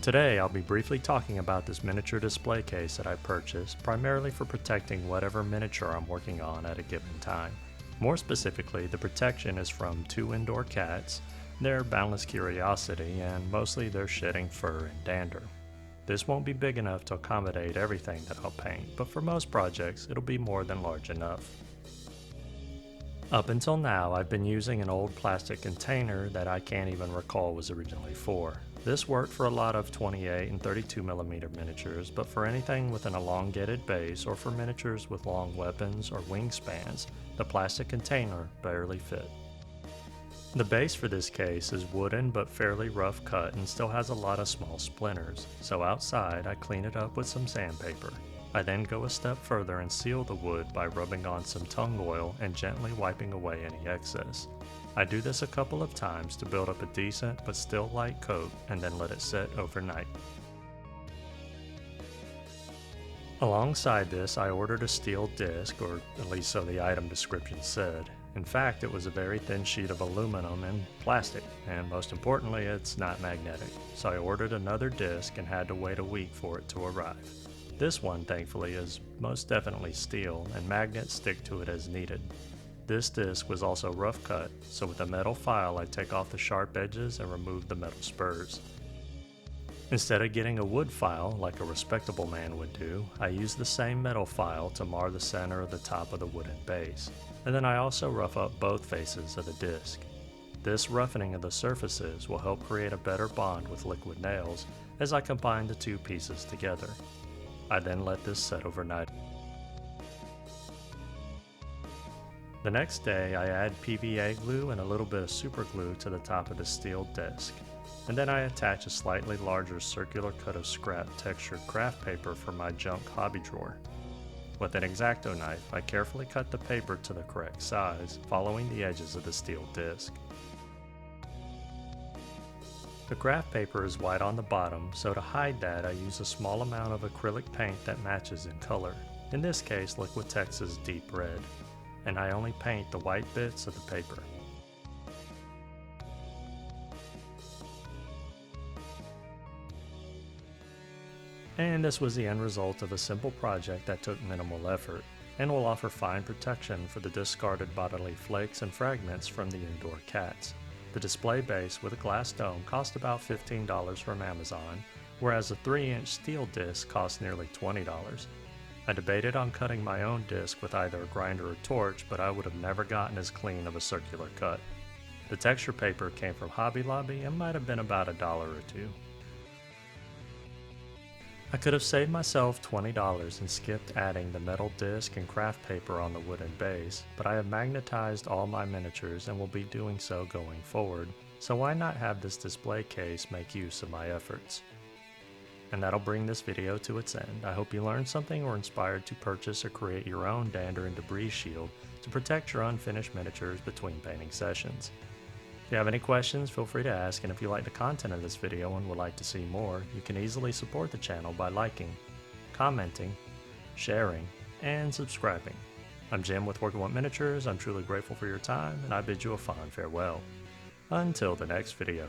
Today I'll be briefly talking about this miniature display case that I purchased primarily for protecting whatever miniature I'm working on at a given time. More specifically, the protection is from two indoor cats, their boundless curiosity, and mostly their shedding fur and dander. This won't be big enough to accommodate everything that I'll paint, but for most projects it'll be more than large enough. Up until now, I've been using an old plastic container that I can't even recall was originally for. This worked for a lot of 28 and 32mm miniatures, but for anything with an elongated base or for miniatures with long weapons or wingspans, the plastic container barely fit. The base for this case is wooden but fairly rough cut and still has a lot of small splinters, so outside I clean it up with some sandpaper. I then go a step further and seal the wood by rubbing on some tung oil and gently wiping away any excess. I do this a couple of times to build up a decent but still light coat and then let it set overnight. Alongside this, I ordered a steel disc, or at least so the item description said. In fact, it was a very thin sheet of aluminum and plastic, and most importantly, it's not magnetic. So I ordered another disc and had to wait a week for it to arrive. This one, thankfully, is most definitely steel, and magnets stick to it as needed. This disc was also rough cut, so with a metal file I take off the sharp edges and remove the metal spurs. Instead of getting a wood file like a respectable man would do, I use the same metal file to mar the center of the top of the wooden base, and then I also rough up both faces of the disc. This roughening of the surfaces will help create a better bond with liquid nails as I combine the two pieces together. I then let this set overnight. The next day I add PVA glue and a little bit of super glue to the top of the steel disc, and then I attach a slightly larger circular cut of scrap textured craft paper for my junk hobby drawer. With an X-Acto knife, I carefully cut the paper to the correct size, following the edges of the steel disc. The craft paper is white on the bottom, so to hide that I use a small amount of acrylic paint that matches in color, in this case Liquitex's deep red, and I only paint the white bits of the paper. And this was the end result of a simple project that took minimal effort, and will offer fine protection for the discarded bodily flakes and fragments from the indoor cats. The display base with a glass dome cost about $15 from Amazon, whereas a 3-inch steel disc cost nearly $20. I debated on cutting my own disc with either a grinder or torch, but I would have never gotten as clean of a circular cut. The texture paper came from Hobby Lobby and might have been about $1 or $2. I could have saved myself $20 and skipped adding the metal disc and craft paper on the wooden base, but I have magnetized all my miniatures and will be doing so going forward, so why not have this display case make use of my efforts? And that'll bring this video to its end. I hope you learned something or inspired to purchase or create your own dander and debris shield to protect your unfinished miniatures between painting sessions. If you have any questions, feel free to ask, and if you like the content of this video and would like to see more, you can easily support the channel by liking, commenting, sharing, and subscribing. I'm Jim with Working with Miniatures. I'm truly grateful for your time, and I bid you a fond farewell. Until the next video.